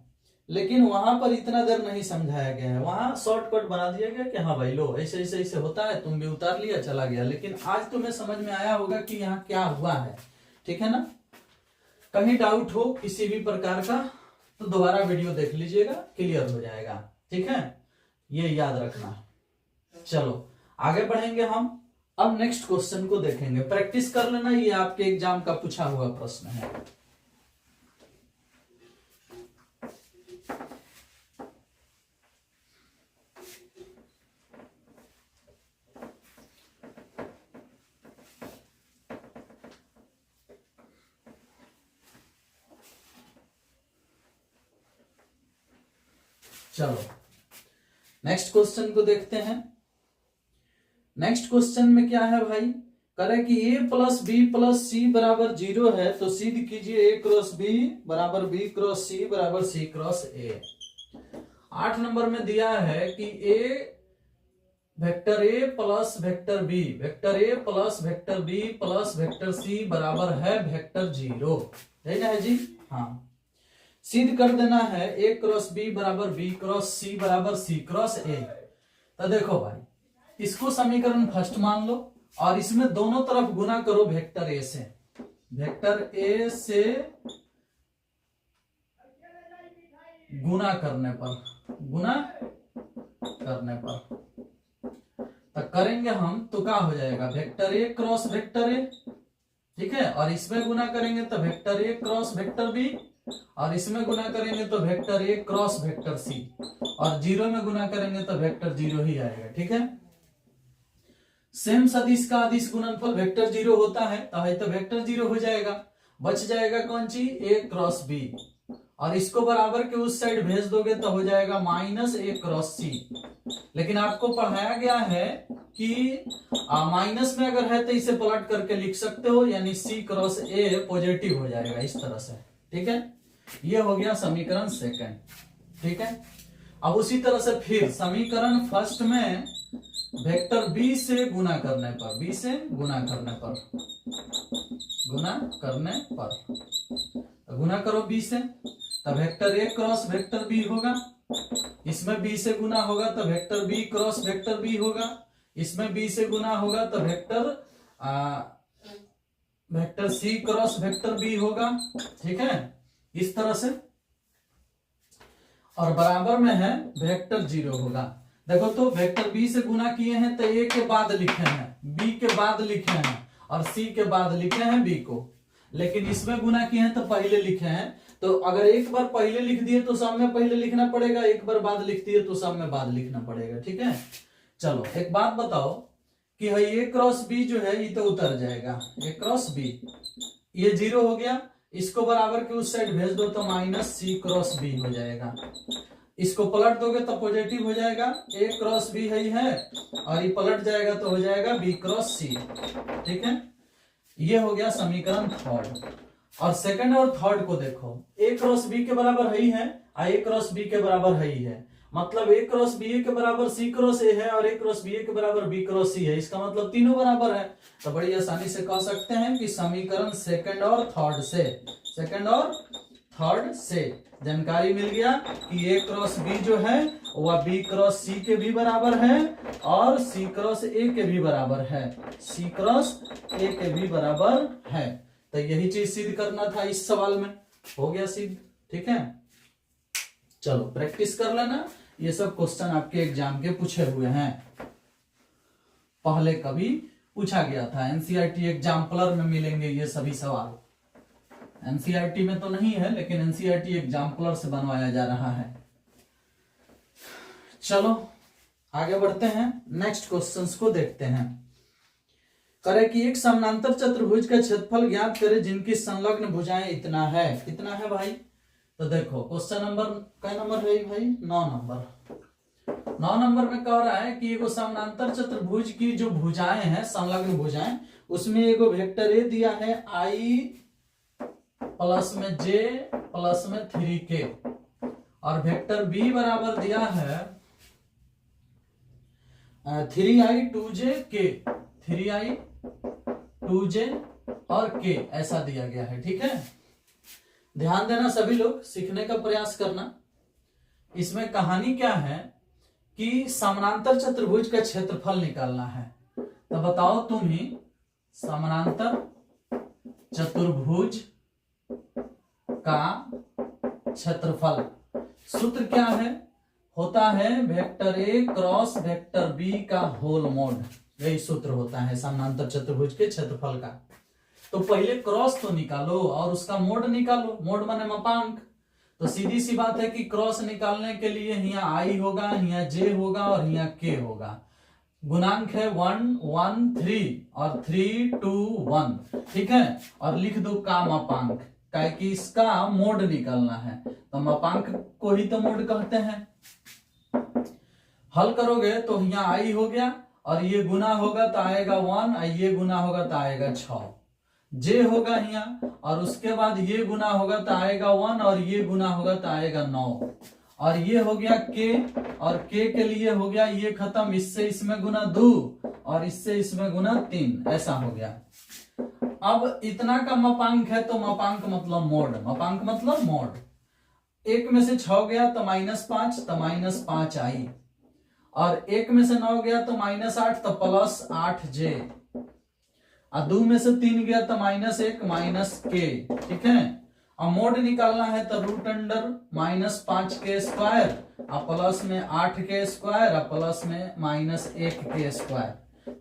लेकिन वहां पर इतना देर नहीं समझाया गया है। वहां शॉर्टकट बना दिया गया कि हाँ भाई लो ऐसे ऐसे ऐसे होता है, तुम भी उतार लिया चला गया। लेकिन आज तुम्हें समझ में आया होगा कि यहाँ क्या हुआ है। ठीक है ना? कहीं डाउट हो किसी भी प्रकार का तो दोबारा वीडियो देख लीजिएगा, क्लियर हो जाएगा। ठीक है, ये याद रखना। चलो आगे बढ़ेंगे हम। अब नेक्स्ट क्वेश्चन को देखेंगे, प्रैक्टिस कर लेना, ये आपके एग्जाम का पूछा हुआ प्रश्न है। चलो नेक्स्ट क्वेश्चन को देखते हैं। नेक्स्ट क्वेश्चन में क्या है भाई, करे कि a प्लस बी प्लस सी बराबर 0 है, तो सिद्ध कीजिए a क्रॉस बी बराबर b क्रॉस सी बराबर c क्रॉस a। 8 नंबर में दिया है कि vector a plus vector b, vector a plus vector b plus vector c बराबर है वेक्टर 0, है ना जी? हाँ, सिद्ध कर देना है a क्रॉस b बराबर b क्रॉस c बराबर c क्रॉस a। तो देखो भाई, इसको समीकरण फर्स्ट मान लो और इसमें दोनों तरफ गुना करो वेक्टर a से। वेक्टर a से गुना करने पर तो करेंगे हम तो क्या हो जाएगा, vector a cross vector a। ठीक है, और इसमें गुना करेंगे तो vector a cross vector b, और इसमें गुना करेंगे तो vector a cross vector c, और 0 में गुना करेंगे तो वेक्टर 0 ही आएगा। ठीक है, सेम सदिश का अदिश गुणनफल वेक्टर 0 होता है, तो वेक्टर 0 हो जाएगा। बच जाएगा कौन चीज, a क्रॉस b, और इसको बराबर के उस साइड भेज दोगे तो हो जाएगा माइनस a क्रॉस c। लेकिन आपको पढ़ाया गया है कि माइनस में अगर है तो इसे पलट करके लिख सकते हो, यानी c क्रॉस a पॉजिटिव हो जाएगा इस तरह से। ठीक है, ये हो गया समीकरण सेकंड। ठीक है, अब उसी तरह से फिर समीकरण फर्स्ट में वेक्टर b से गुना करने पर, b से गुना करने पर गुना करो b से, तब vector a cross vector b होगा। इसमें b से गुना होगा तो vector b cross vector b होगा। इसमें b से गुना होगा तो vector c cross vector b होगा। ठीक है, इस तरह से, और बराबर में है वेक्टर 0 होगा। देखो तो वेक्टर b से गुना किए हैं तो a के बाद लिखे हैं, b के बाद लिखे हैं, और c के बाद लिखे हैं b को। लेकिन इसमें गुना किए हैं तो पहले लिखे हैं, तो अगर एक बार पहले लिख दिए तो सब में पहले लिखना पड़ेगा, एक बार बाद लिख दिए तो सब में बाद लिखना पड़ेगा। ठीक है, चलो एक बात बताओ कि a क्रॉस b जो है ये तो उतर जाएगा, a क्रॉस b, ये 0 हो गया। इसको बराबर के उस साइड भेज दो तो माइनस c क्रॉस b हो जाएगा। इसको पलट दोगे तो पॉजिटिव हो जाएगा, a क्रॉस b है और ये पलट जाएगा तो हो जाएगा b क्रॉस c। ठीक है, ये हो गया समीकरण थर्ड। और सेकंड और थर्ड को देखो, a क्रॉस b के बराबर है और a क्रॉस b के बराबर है, मतलब a क्रॉस b के बराबर c क्रॉस a है और a क्रॉस b के बराबर b क्रॉस c है। इसका मतलब तीनों बराबर है, तो बड़ी आसानी से कह सकते हैं कि समीकरण सेकंड और थर्ड से जानकारी मिल गया कि a क्रॉस b जो है वह b क्रॉस c के भी बराबर है और c क्रॉस a के भी बराबर है, c क्रॉस a के भी बराबर है। तो यही चीज सिद्ध करना था इस सवाल में, हो गया सिद्ध। ठीक है, चलो प्रैक्टिस कर लेना, ये सब क्वेश्चन आपके एग्जाम के पूछे हुए हैं, पहले कभी पूछा गया था। एनसीईआरटी एग्जाम्पलर में मिलेंगे ये सभी सवाल, एनसीईआरटी में तो नहीं है लेकिन एनसीईआरटी एग्जाम्पलर से बनवाया जा रहा है। चलो आगे बढ़ते हैं, नेक्स्ट क्वेश्चंस को देखते हैं। करे कि एक समानांतर चतुर्भुज का क्षेत्रफल ज्ञात करे जिनकी संलग्न भुजाएं इतना है। कितना है भाई, तो देखो क्वेश्चन नंबर क्या नंबर है भाई, 9 नंबर। 9 नंबर में कह रहा है कि एगो समानांतर चतुर्भुज की जो भुजाएं हैं, संलग्न भुजाएं, उसमें एगो वेक्टर ए दिया है i प्लस में j प्लस में 3k, और वेक्टर b बराबर दिया है 3i 2j k, 3i 2j और k ऐसा दिया गया है। ठीक है, ध्यान देना सभी लोग, सीखने का प्रयास करना। इसमें कहानी क्या है कि समानांतर चतुर्भुज का क्षेत्रफल निकालना है। तो बताओ तुम ही, समानांतर चतुर्भुज का क्षेत्रफल सूत्र क्या है? होता है vector a cross vector b का होल मॉड। यही सूत्र होता है समानांतर चतुर्भुज के क्षेत्रफल का। तो पहले क्रॉस तो निकालो और उसका मोड निकालो। मोड माने मापांक। तो सीधी सी बात है कि क्रॉस निकालने के लिए यहाँ आई होगा, यहाँ जे होगा और यहाँ के होगा। गुणांक है 1 1 3 और 3 2 1। ठीक है, और लिख दो का मापांक, क्या कि इसका मोड निकालना है। तो मापांक को ही तो मोड कहते हैं। हल करोगे तो यहाँ आई हो गया और ये गुना होगा तो आएगा 1 और ये गुना होगा तो आएगा 6। जे होगा यहाँ और उसके बाद ये गुना होगा तो आएगा 1 और ये गुना होगा तो आएगा 9। और ये हो गया के, और के लिए हो गया ये खत्म, इससे इसमें गुना 2 और इससे इसमें गुना 3, ऐसा हो गया। अब इतना का मापांक है तो मापांक मतलब मोड। मापांक मतलब मोड। 1 में से 6 गया तो -5, तो -5 आई। और 1 में से 9 गया तो -8, तो +8j। और 2 में से 3 गया तो -1 -k। ठीक है, अब मोड निकालना है तो √5k² और प्लस में 8k² और प्लस में -1k²।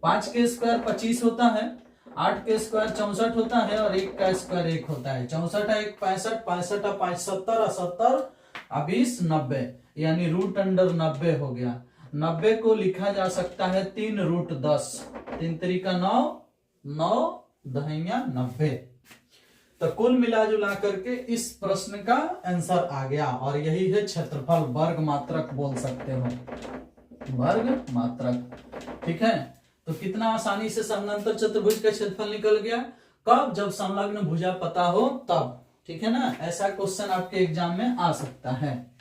5k² 25 होता है, 8k² 64 होता है और 1 का स्क्वायर 1 होता है। 64 है 1 65, 65 है 5 70 और 70 और 20 90, यानी √90 हो गया। 90 को लिखा जा सकता है 3√10। 3 3 9, 9 दहिया 90। तो कुल मिला जुला करके इस प्रश्न का आंसर आ गया और यही है क्षेत्रफल। वर्ग मात्रक बोल सकते हो, वर्ग मात्रक। ठीक है, तो कितना आसानी से समानांतर चतुर्भुज का क्षेत्रफल निकल गया। कब? जब संलग्न भुजा पता हो तब। ठीक है ना, ऐसा क्वेश्चन आपके एग्जाम में आ सकता है।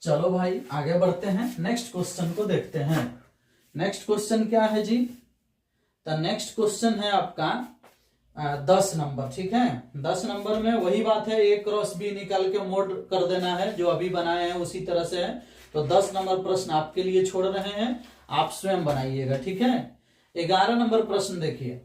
चलो भाई आगे बढ़ते हैं, नेक्स्ट क्वेश्चन को देखते हैं। नेक्स्ट क्वेश्चन क्या है जी? तो नेक्स्ट क्वेश्चन है आपका 10 नंबर। ठीक है, 10 नंबर में वही बात है, A क्रॉस B निकाल के मोड कर देना है, जो अभी बनाए हैं उसी तरह से है। तो 10 नंबर प्रश्न आपके लिए छोड़ रहे हैं, आप स्वयं बनाइएगा। ठीक है, 11 नंबर प्रश्न देखिए,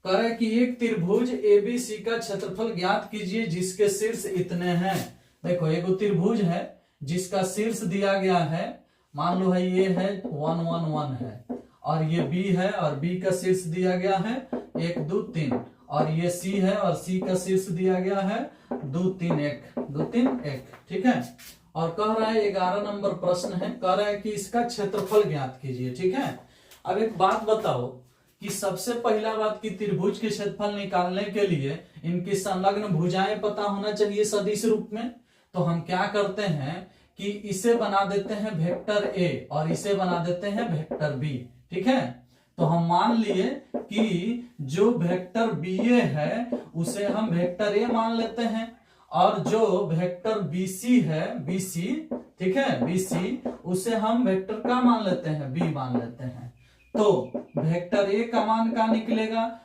कह रहा है कि एक त्रिभुज ABC का क्षेत्रफल ज्ञात कीजिए जिसके शीर्ष इतने हैं। देखो एक त्रिभुज है जिसका शीर्ष दिया गया है, मान लो है ये है 1 1 1 है, और ये B है और B का शीर्ष दिया गया है 1 2 3, और ये C है और C का शीर्ष दिया गया है 2 3 1 2 3 1। ठीक है, और कह रहा है 11 नंबर प्रश्न है, कह रहा है कि इसका क्षेत्रफल ज्ञात कीजिए। ठीक है, अब एक बात बताओ कि सबसे पहला बात कि त्रिभुज के क्षेत्रफल निकालने के लिए इनकी संलग्न भुजाएं पता होना चाहिए सदिश रूप में। तो हम क्या करते हैं कि इसे बना देते हैं वेक्टर A और इसे बना देते हैं वेक्टर B। ठीक है, तो हम मान लिए कि जो वेक्टर BA है उसे हम वेक्टर A मान लेते हैं, और जो वेक्टर BC है BC, ठीक है BC, उसे हम वेक्टर का मान लेते हैं B मान लेते हैं। तो वेक्टर A का मान क्या निकलेगा?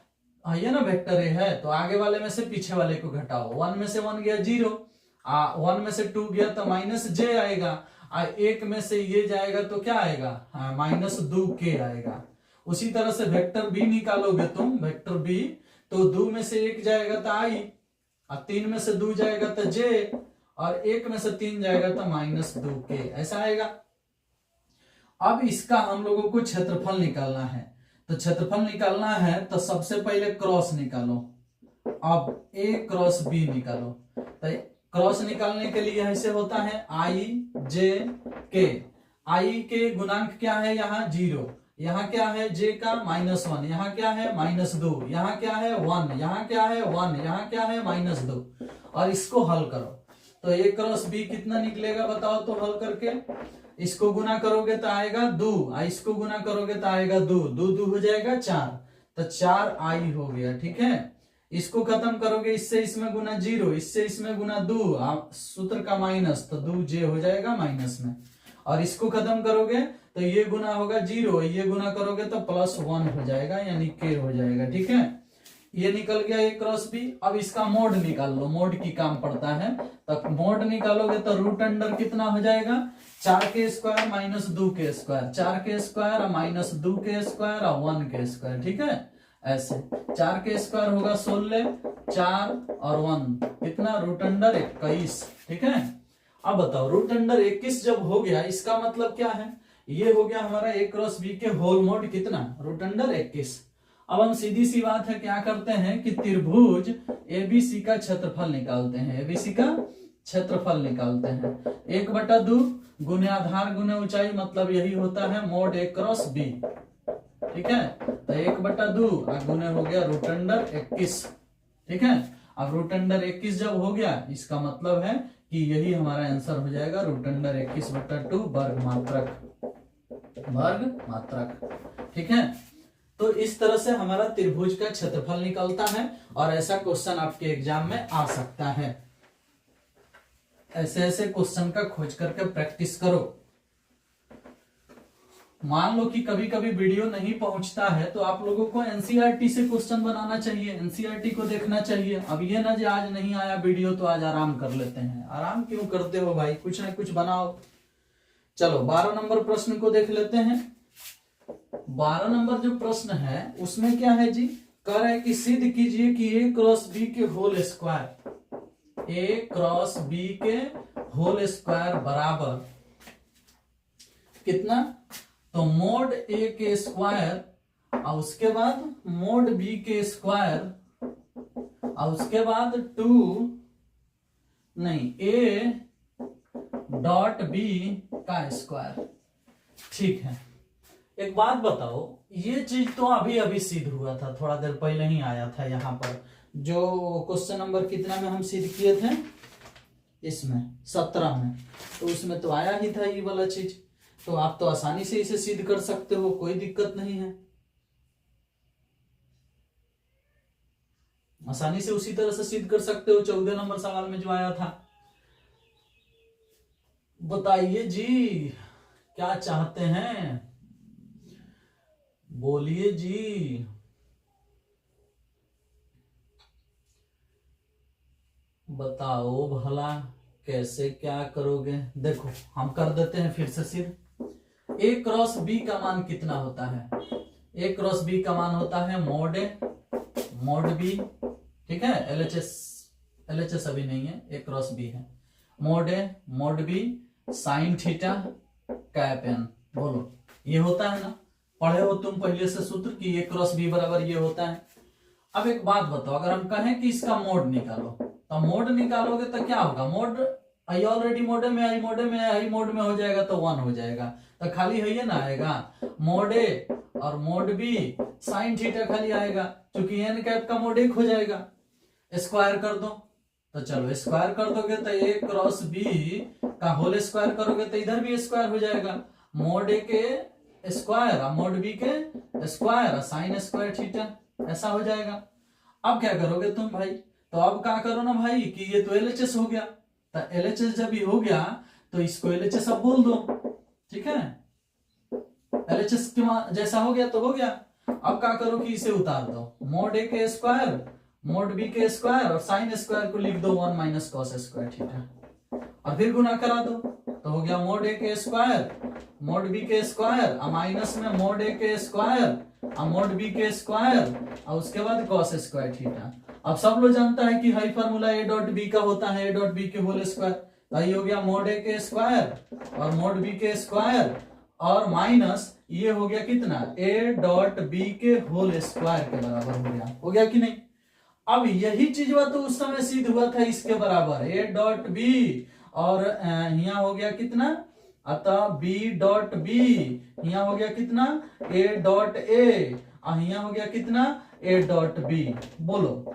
ये ना वेक्टर A है तो आगे वाले में से पीछे वाले को घटाओ। 1 में से 1 गया 0, 1 में से 2 गया तो -j आएगा, 1 में से ये जाएगा तो क्या आएगा? -2k आएगा। उसी तरह से वेक्टर B निकालोगे तुम, वेक्टर B, तो 2 में से 1 जाएगा तो i, और 3 में से 2 जाएगा तो j, और 1 में से 3 जाएगा तो -2k, ऐसा आएगा। अब इसका हम लोगों को क्षेत्रफल निकालना है। तो क्षेत्रफल निकालना है तो सबसे पहले क्रॉस निकालो। अब A क्रॉस B निकालो। तो क्रॉस निकालने के लिए ऐसे होता है I J K। I के गुणांक क्या है? यहाँ 0, यहाँ क्या है? J का -1, यहाँ क्या है? -2, यहाँ क्या है? 1, यहाँ क्या है? 1, यहाँ क्या है? -2। और इसको हल करो तो A क्रॉस B कितना निकलेगा बताओ तो हल करके। इसको गुना करोगे तो आएगा 2, इसको गुना करोगे तो आएगा 2, 2 2 हो जाएगा 4, तो 4i हो गया। ठीक है, इसको खत्म करोगे, इससे इसमें गुना 0, इससे इसमें गुना 2, सूत्र का माइनस, तो 2j हो जाएगा माइनस में। और इसको खत्म करोगे तो ये गुना होगा 0, ये गुना करोगे तो +1 हो जाएगा, यानी k हो जाएगा। ठीक है, ये निकल गया a क्रॉस b। अब इसका मोड निकाल लो, मोड की काम पड़ता है। तो मोड निकालोगे तो रूट अंडर कितना हो जाएगा, 4k² minus 2k², 4k² minus 2k² और 1k²। ठीक है, ऐसे 4k² होगा 16, 4 और 1 कितना, रूट अंडर 21। ठीक है, अब बताओ रूट अंडर 21 जब हो गया, इसका मतलब क्या है, ये हो गया हमारा a क्रॉस b के होल मोड कितना, रूट अंडर 21। अब हम सीधी सी बात है क्या करते हैं कि त्रिभुज ABC का क्षेत्रफल निकालते हैं, ABC का क्षेत्रफल निकालते हैं। 1/2 गुने आधार गुने ऊंचाई, मतलब यही होता है मोड a क्रॉस b। ठीक है, तो 1/2 गुने हो गया रूट अंडर 21। ठीक है, अब रूट अंडर 21 जब हो गया, इसका मतलब है कि यही हमारा आंसर हो जाएगा, रूट अंडर 21/2 वर्ग मात्रक। ठीक है, तो इस तरह से हमारा त्रिभुज का क्षेत्रफल निकलता है, और ऐसा क्वेश्चन आपके एग्जाम में आ सकता है। ऐसे ऐसे क्वेश्चन का खोज करके प्रैक्टिस करो। मान लो कि कभी कभी वीडियो नहीं पहुंचता है, तो आप लोगों को एनसीईआरटी से क्वेश्चन बनाना चाहिए, एनसीईआरटी को देखना चाहिए। अब ये ना जो आज नहीं आया वीडियो तो आज आराम कर लेते हैं। आराम क्यों करते हो भाई, कुछ ना कुछ बनाओ। चलो 12 नंबर प्रश्न को देख लेते हैं। 12 नंबर जो प्रश्न है उसमें क्या है जी, कह रहा है कि सिद्ध कीजिए कि a क्रॉस b के whole square, a cross b के होल स्क्वायर बराबर कितना, तो मोड a के स्क्वायर और उसके बाद मोड b के स्क्वायर और उसके बाद a डॉट b का स्क्वायर। ठीक है, एक बात बताओ, ये चीज तो अभी अभी सिद्ध हुआ था, थोड़ा देर पहले ही आया था यहाँ पर। जो क्वेश्चन नंबर कितना में हम सिद्ध किए थे, इसमें 17 में, तो उसमें तो आया ही था ये वाला चीज। तो आप तो आसानी से इसे सिद्ध कर सकते हो, कोई दिक्कत नहीं है। आसानी से उसी तरह से सिद्ध कर सकते हो 14 नंबर सवाल में जो आया था। बताइए जी क्या चाहते हैं, बोलिए जी। बताओ भला कैसे क्या करोगे। देखो हम कर देते हैं फिर से सिद्ध। a क्रॉस b का मान कितना होता है, a क्रॉस b का मान होता है मोड a मोड b। ठीक है, LHS अभी नहीं है, a क्रॉस b है, mode a mode b sine theta cap n। बोलो ये होता है ना, पढ़े हो तुम पहले से सूत्र कि a क्रॉस b बराबर ये होता है। अब एक बात बताओ, अगर हम कहें कि इसका मोड निकालो, तो मोड निकालोगे तो क्या होगा, मोड आई ऑलरेडी मोड में आई मोड में हो जाएगा तो 1 हो जाएगा, तो खाली है ये ना आएगा मोड a और मोड b साइन थीटा खाली आएगा, क्योंकि n कैप का मोड 1 हो जाएगा। स्क्वायर कर दो, तो चलो स्क्वायर कर दोगे तो a क्रॉस b का होल स्क्वायर करोगे तो इधर भी स्क्वायर हो जाएगा, मोड a के स्क्वायर और मोड b के स्क्वायर और साइन स्क्वायर थीटा, ऐसा हो जाएगा। अब क्या करोगे तुम भाई, तो अब क्या करो ना भाई कि ये तो LHS हो गया, तो LHS जब ये हो गया तो इसको LHS अब बोल दो। ठीक है, LHS के जैसा हो गया तो हो गया। अब क्या करो कि इसे उतार दो, मोड a के स्क्वायर मोड b के स्क्वायर और साइन स्क्वायर को लिख दो 1 माइनस कॉस स्क्वायर थीटा, और फिर गुना करा दो, तो हो गया मोड a के स्क्वायर मोड b के स्क्वायर और माइनस में मोड a के स्क्वायर और मोड b के स्क्वायर और उसके बाद कॉस स्क्वायर थीटा। अब सब लोग जानता है कि high formula a dot b का होता है, a डॉट b के होल स्क्वायर, तो ये हो गया मोड a के स्क्वायर और मोड b के स्क्वायर और माइनस ये हो गया कितना, a डॉट b के होल स्क्वायर के बराबर हो गया कि नहीं। अब यही चीज तो उस समय सिद्ध हुआ था इसके बराबर, a डॉट b और यहाँ हो गया कितना, अतः b डॉट b यहाँ हो गया कितना, a डॉट a और यहाँ हो गया कितना, a डॉट b। बोलो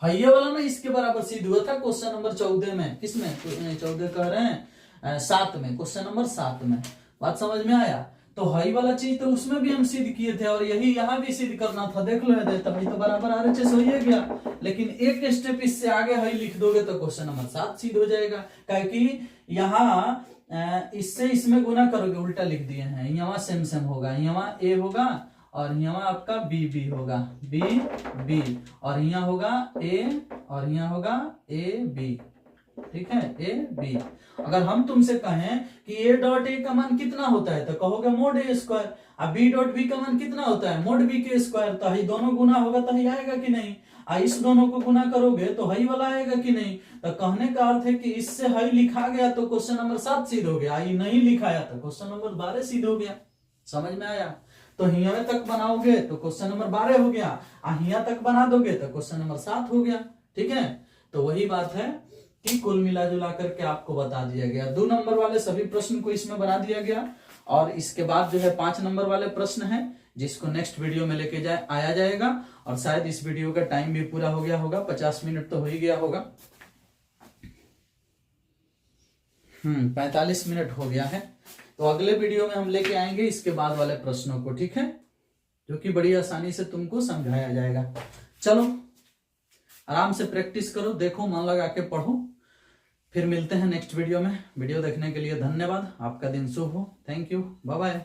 ये वाला ना इसके बराबर सिद्ध हुआ था क्वेश्चन नंबर 14 में। किसमें 14 कह रहे हैं 7 में, क्वेश्चन नंबर 7 में। बात समझ में आया। तो हाई वाला चीज तो उसमें भी हम सिद्ध किए थे और यही यहाँ भी सिद्ध करना था। देख लो है तभी तो बराबर RHS हो ही गया, लेकिन एक स्टेप इससे आगे हाई लिख दोगे तो क्वेश्चन नंबर 7 सिद्ध हो जाएगा। क्योंकि यहाँ इससे इसमें गुना करोगे, उल्टा लिख दिए हैं, यहाँ सेम सेम होगा, यहाँ A होगा और यहाँ आपका B होगा, B और यहाँ होगा A और यहाँ होगा AB, ठीक है, AB। अगर हम तुमसे कहें कि A.A का मान कितना होता है तो कहोगे मोड A स्क्वायर, अब B.B का मान कितना होता है मोड B के स्क्वायर, तो ही दोनों गुना होगा तो ही आएगा कि नहीं, इस दोनों को गुना करोगे तो हाई वाला आएगा कि नहीं। तो कहने का अर्थ है कि इससे हाई लिखा गया तो क्वेश्चन नंबर 7 सिद्ध हो गया, आई नहीं लिखाया तो क्वेश्चन नंबर 12 सिद्ध हो गया। समझ में आया? तो हिया तक बनाओगे तो क्वेश्चन नंबर 12 हो गया, हिया तक बना दोगे तो क्वेश्चन नंबर 7 हो गया। ठीक है, तो वही बात है कि कुल मिला जुला करके आपको बता दिया गया। 2 नंबर वाले सभी प्रश्न को इसमें बना दिया गया और इसके बाद जो है 5 नंबर वाले प्रश्न है जिसको नेक्स्ट वीडियो में लेके आया जाएगा। और शायद इस वीडियो का टाइम भी पूरा हो गया होगा, 50 मिनट तो हो ही गया होगा। 45 मिनट हो गया है। तो अगले वीडियो में हम लेके आएंगे इसके बाद वाले प्रश्नों को, ठीक है, जो कि बड़ी आसानी से तुमको समझाया जाएगा। चलो आराम से प्रैक्टिस करो, देखो, मन लगा के पढ़ो। फिर मिलते हैं नेक्स्ट वीडियो में। वीडियो देखने के लिए धन्यवाद। आपका दिन शुभ हो। Thank you, bye bye.